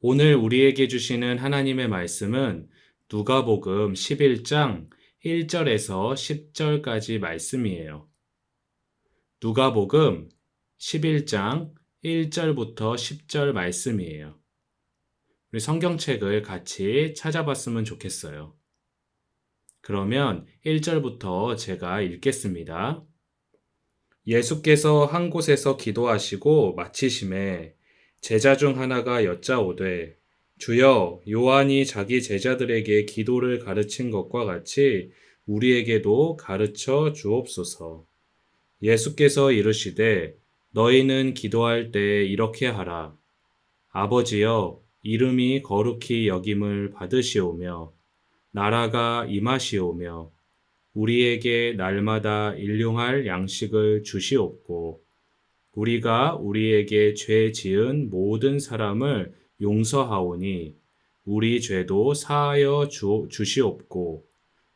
오늘 우리에게 주시는 하나님의 말씀은 누가복음 11장 1절에서 10절까지 말씀이에요. 누가복음 11장 1절부터 10절 말씀이에요. 우리 성경책을 같이 찾아봤으면 좋겠어요. 그러면 1절부터 제가 읽겠습니다. 예수께서 한 곳에서 기도하시고 마치심에 제자 중 하나가 여짜오되 주여, 요한이 자기 제자들에게 기도를 가르친 것과 같이 우리에게도 가르쳐 주옵소서. 예수께서 이르시되 너희는 기도할 때 이렇게 하라. 아버지여, 이름이 거룩히 여김을 받으시오며 나라가 임하시오며 우리에게 날마다 일용할 양식을 주시옵고 우리가 우리에게 죄 지은 모든 사람을 용서하오니 우리 죄도 사하여 주시옵고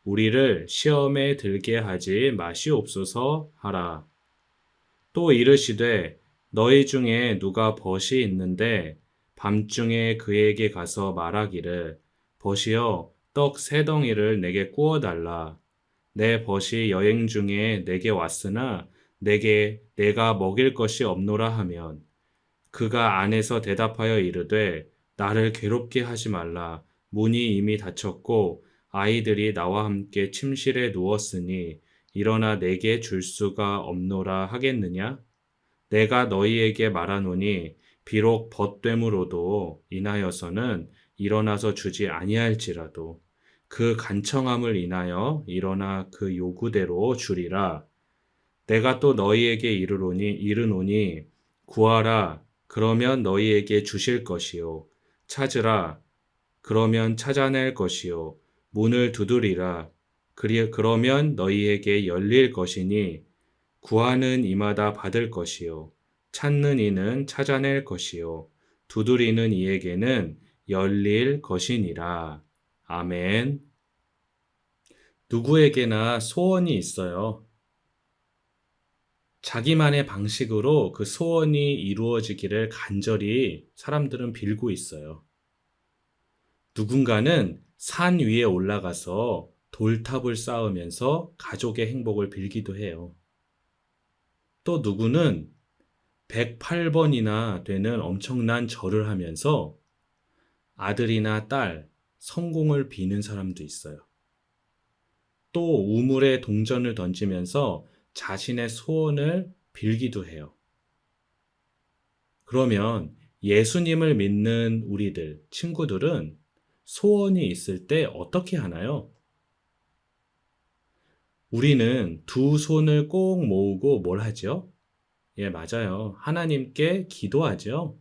우리를 시험에 들게 하지 마시옵소서 하라. 또 이르시되 너희 중에 누가 벗이 있는데 밤중에 그에게 가서 말하기를 벗이여 떡 세 덩이를 내게 구워 달라. 내 벗이 여행 중에 내게 왔으나 내가 먹일 것이 없노라 하면 그가 안에서 대답하여 이르되 나를 괴롭게 하지 말라. 문이 이미 닫혔고 아이들이 나와 함께 침실에 누웠으니 일어나 내게 줄 수가 없노라 하겠느냐? 내가 너희에게 말하노니 비록 벗됨으로도 인하여서는 일어나서 주지 아니할지라도 그 간청함을 인하여 일어나 그 요구대로 주리라. 내가 또 너희에게 이르노니 구하라. 그러면 너희에게 주실 것이요. 찾으라. 그러면 찾아낼 것이요. 문을 두드리라. 그러면 너희에게 열릴 것이니 구하는 이마다 받을 것이요. 찾는 이는 찾아낼 것이요. 두드리는 이에게는 열릴 것이니라. 아멘. 누구에게나 소원이 있어요. 자기만의 방식으로 그 소원이 이루어지기를 간절히 사람들은 빌고 있어요. 누군가는 산 위에 올라가서 돌탑을 쌓으면서 가족의 행복을 빌기도 해요. 또 누구는 108번이나 되는 엄청난 절을 하면서 아들이나 딸, 성공을 비는 사람도 있어요. 또 우물에 동전을 던지면서 자신의 소원을 빌기도 해요. 그러면 예수님을 믿는 우리들, 친구들은 소원이 있을 때 어떻게 하나요? 우리는 두 손을 꼭 모으고 뭘 하죠? 예, 맞아요. 하나님께 기도하죠.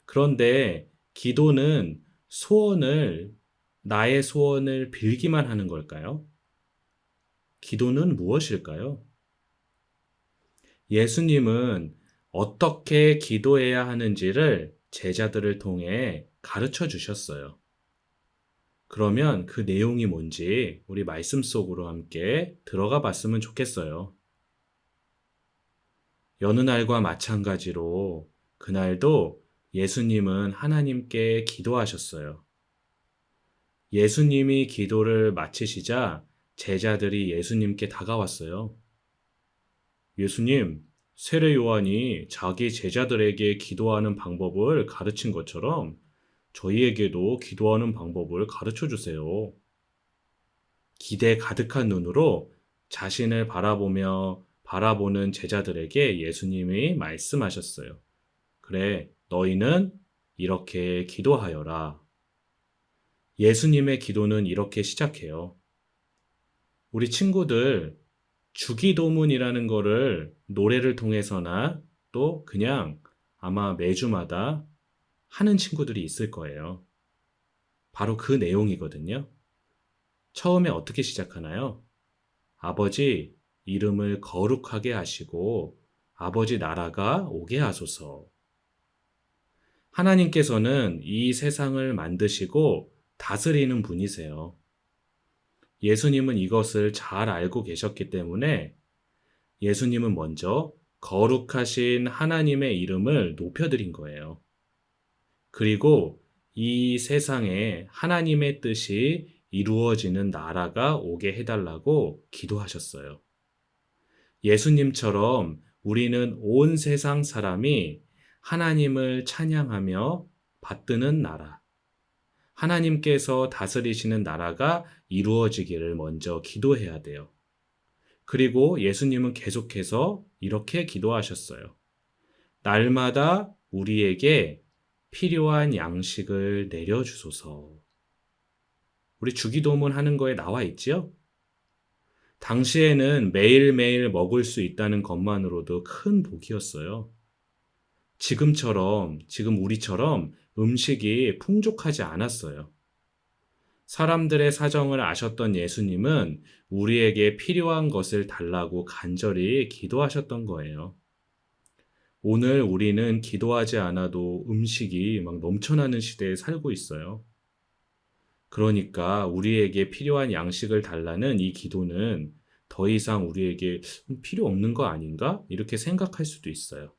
그런데 기도는 나의 소원을 빌기만 하는 걸까요? 기도는 무엇일까요? 예수님은 어떻게 기도해야 하는지를 제자들을 통해 가르쳐 주셨어요. 그러면 그 내용이 뭔지 우리 말씀 속으로 함께 들어가 봤으면 좋겠어요. 여느 날과 마찬가지로 그날도 예수님은 하나님께 기도하셨어요. 예수님이 기도를 마치시자 제자들이 예수님께 다가왔어요. 예수님, 세례 요한이 자기 제자들에게 기도하는 방법을 가르친 것처럼 저희에게도 기도하는 방법을 가르쳐 주세요. 기대 가득한 눈으로 자신을 바라보는 제자들에게 예수님이 말씀하셨어요. 그래, 너희는 이렇게 기도하여라. 예수님의 기도는 이렇게 시작해요. 우리 친구들 주기도문이라는 거를 노래를 통해서나 또 그냥 아마 매주마다 하는 친구들이 있을 거예요. 바로 그 내용이거든요. 처음에 어떻게 시작하나요? 아버지, 이름을 거룩하게 하시고 아버지 나라가 오게 하소서. 하나님께서는 이 세상을 만드시고 다스리는 분이세요. 예수님은 이것을 잘 알고 계셨기 때문에 예수님은 먼저 거룩하신 하나님의 이름을 높여드린 거예요. 그리고 이 세상에 하나님의 뜻이 이루어지는 나라가 오게 해달라고 기도하셨어요. 예수님처럼 우리는 온 세상 사람이 하나님을 찬양하며 받드는 나라, 하나님께서 다스리시는 나라가 이루어지기를 먼저 기도해야 돼요. 그리고 예수님은 계속해서 이렇게 기도하셨어요. 날마다 우리에게 필요한 양식을 내려주소서. 우리 주기도문 하는 거에 나와 있지요? 당시에는 매일매일 먹을 수 있다는 것만으로도 큰 복이었어요. 지금 우리처럼 음식이 풍족하지 않았어요. 사람들의 사정을 아셨던 예수님은 우리에게 필요한 것을 달라고 간절히 기도하셨던 거예요. 오늘 우리는 기도하지 않아도 음식이 막 넘쳐나는 시대에 살고 있어요. 그러니까 우리에게 필요한 양식을 달라는 이 기도는 더 이상 우리에게 필요 없는 거 아닌가? 이렇게 생각할 수도 있어요.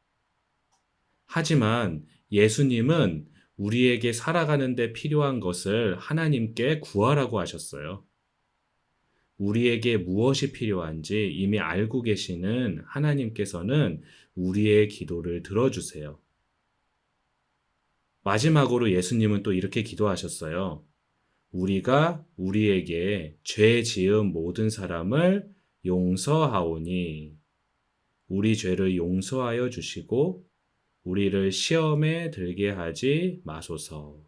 하지만 예수님은 우리에게 살아가는 데 필요한 것을 하나님께 구하라고 하셨어요. 우리에게 무엇이 필요한지 이미 알고 계시는 하나님께서는 우리의 기도를 들어주세요. 마지막으로 예수님은 또 이렇게 기도하셨어요. 우리가 우리에게 죄 지은 모든 사람을 용서하오니 우리 죄를 용서하여 주시고 우리를 시험에 들게 하지 마소서.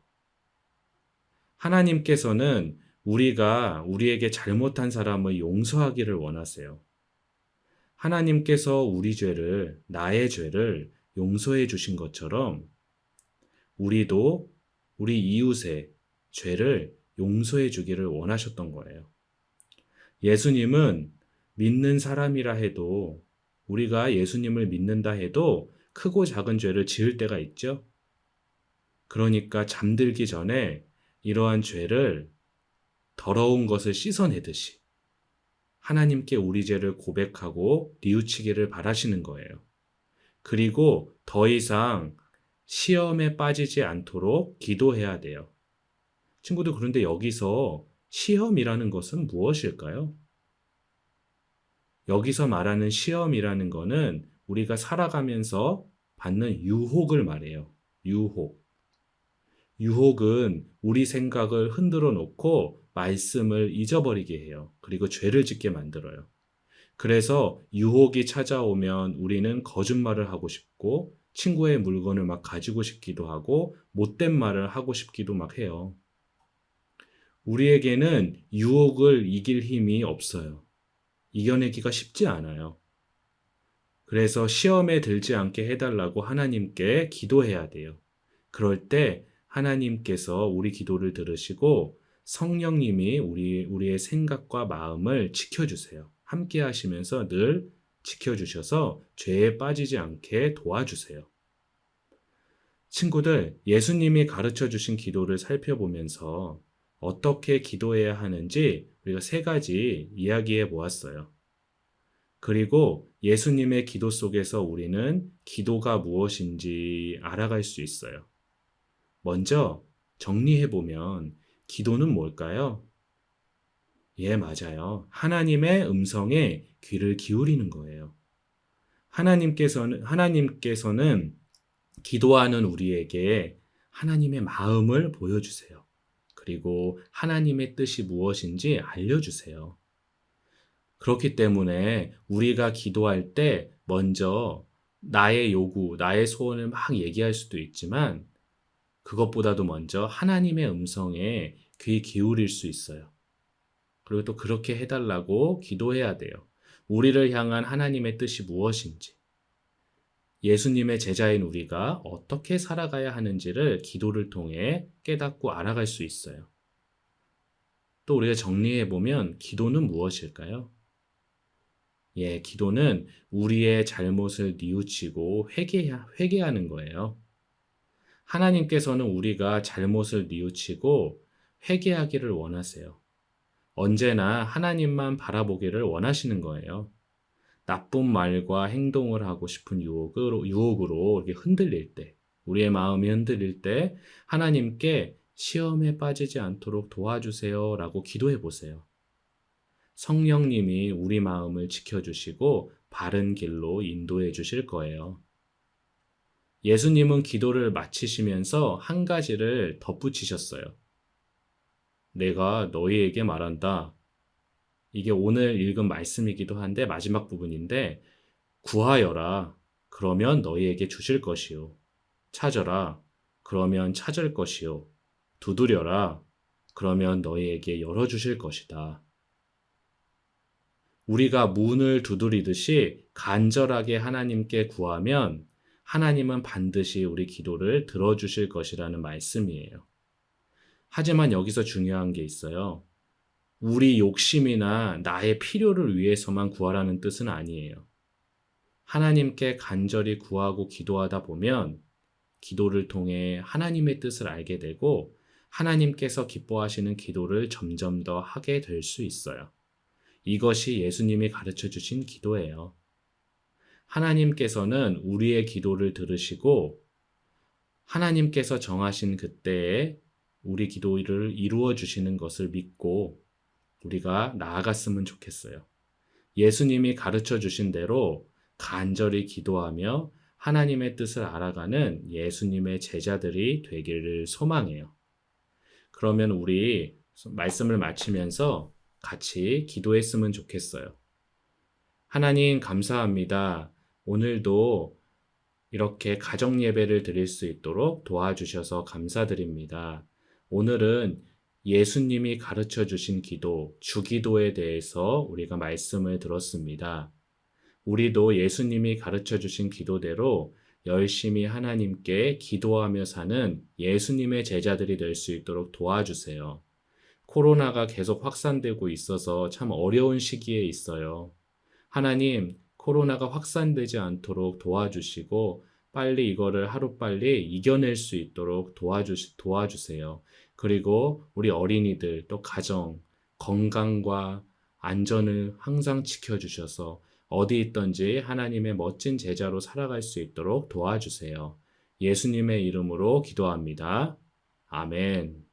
하나님께서는 우리가 우리에게 잘못한 사람을 용서하기를 원하세요. 하나님께서 나의 죄를 용서해 주신 것처럼 우리도 우리 이웃의 죄를 용서해 주기를 원하셨던 거예요. 예수님은 믿는 사람이라 해도 우리가 예수님을 믿는다 해도 크고 작은 죄를 지을 때가 있죠. 그러니까 잠들기 전에 이러한 죄를 더러운 것을 씻어내듯이 하나님께 우리 죄를 고백하고 뉘우치기를 바라시는 거예요. 그리고 더 이상 시험에 빠지지 않도록 기도해야 돼요. 친구들, 그런데 여기서 시험이라는 것은 무엇일까요? 여기서 말하는 시험이라는 것은 우리가 살아가면서 받는 유혹을 말해요. 유혹. 유혹은 우리 생각을 흔들어 놓고 말씀을 잊어버리게 해요. 그리고 죄를 짓게 만들어요. 그래서 유혹이 찾아오면 우리는 거짓말을 하고 싶고 친구의 물건을 막 가지고 싶기도 하고 못된 말을 하고 싶기도 막 해요. 우리에게는 유혹을 이길 힘이 없어요. 이겨내기가 쉽지 않아요. 그래서 시험에 들지 않게 해달라고 하나님께 기도해야 돼요. 그럴 때 하나님께서 우리 기도를 들으시고 성령님이 우리의 생각과 마음을 지켜주세요. 함께 하시면서 늘 지켜주셔서 죄에 빠지지 않게 도와주세요. 친구들, 예수님이 가르쳐 주신 기도를 살펴보면서 어떻게 기도해야 하는지 우리가 3가지 이야기해 보았어요. 그리고 예수님의 기도 속에서 우리는 기도가 무엇인지 알아갈 수 있어요. 먼저 정리해 보면 기도는 뭘까요? 예, 맞아요. 하나님의 음성에 귀를 기울이는 거예요. 하나님께서는 기도하는 우리에게 하나님의 마음을 보여주세요. 그리고 하나님의 뜻이 무엇인지 알려주세요. 그렇기 때문에 우리가 기도할 때 먼저 나의 요구, 나의 소원을 막 얘기할 수도 있지만 그것보다도 먼저 하나님의 음성에 귀 기울일 수 있어요. 그리고 또 그렇게 해달라고 기도해야 돼요. 우리를 향한 하나님의 뜻이 무엇인지, 예수님의 제자인 우리가 어떻게 살아가야 하는지를 기도를 통해 깨닫고 알아갈 수 있어요. 또 우리가 정리해보면 기도는 무엇일까요? 예, 기도는 우리의 잘못을 뉘우치고 회개하는 거예요. 하나님께서는 우리가 잘못을 뉘우치고 회개하기를 원하세요. 언제나 하나님만 바라보기를 원하시는 거예요. 나쁜 말과 행동을 하고 싶은 유혹으로 이렇게 흔들릴 때, 우리의 마음이 흔들릴 때 하나님께 시험에 빠지지 않도록 도와주세요 라고 기도해 보세요. 성령님이 우리 마음을 지켜주시고 바른 길로 인도해 주실 거예요. 예수님은 기도를 마치시면서 한 가지를 덧붙이셨어요. 내가 너희에게 말한다. 이게 오늘 읽은 말씀이기도 한데 마지막 부분인데 구하여라. 그러면 너희에게 주실 것이요. 찾아라. 그러면 찾을 것이요. 두드려라. 그러면 너희에게 열어주실 것이다. 우리가 문을 두드리듯이 간절하게 하나님께 구하면 하나님은 반드시 우리 기도를 들어주실 것이라는 말씀이에요. 하지만 여기서 중요한 게 있어요. 우리 욕심이나 나의 필요를 위해서만 구하라는 뜻은 아니에요. 하나님께 간절히 구하고 기도하다 보면 기도를 통해 하나님의 뜻을 알게 되고 하나님께서 기뻐하시는 기도를 점점 더 하게 될 수 있어요. 이것이 예수님이 가르쳐 주신 기도예요. 하나님께서는 우리의 기도를 들으시고 하나님께서 정하신 그때에 우리 기도를 이루어 주시는 것을 믿고 우리가 나아갔으면 좋겠어요. 예수님이 가르쳐 주신 대로 간절히 기도하며 하나님의 뜻을 알아가는 예수님의 제자들이 되기를 소망해요. 그러면 우리 말씀을 마치면서 같이 기도했으면 좋겠어요. 하나님 감사합니다. 오늘도 이렇게 가정 예배를 드릴 수 있도록 도와주셔서 감사드립니다. 오늘은 예수님이 가르쳐 주신 기도, 주기도에 대해서 우리가 말씀을 들었습니다. 우리도 예수님이 가르쳐 주신 기도대로 열심히 하나님께 기도하며 사는 예수님의 제자들이 될 수 있도록 도와주세요. 코로나가 계속 확산되고 있어서 참 어려운 시기에 있어요. 하나님, 코로나가 확산되지 않도록 도와주시고 빨리 이거를 하루빨리 이겨낼 수 있도록 도와주세요. 그리고 우리 어린이들 또 가정, 건강과 안전을 항상 지켜주셔서 어디 있든지 하나님의 멋진 제자로 살아갈 수 있도록 도와주세요. 예수님의 이름으로 기도합니다. 아멘.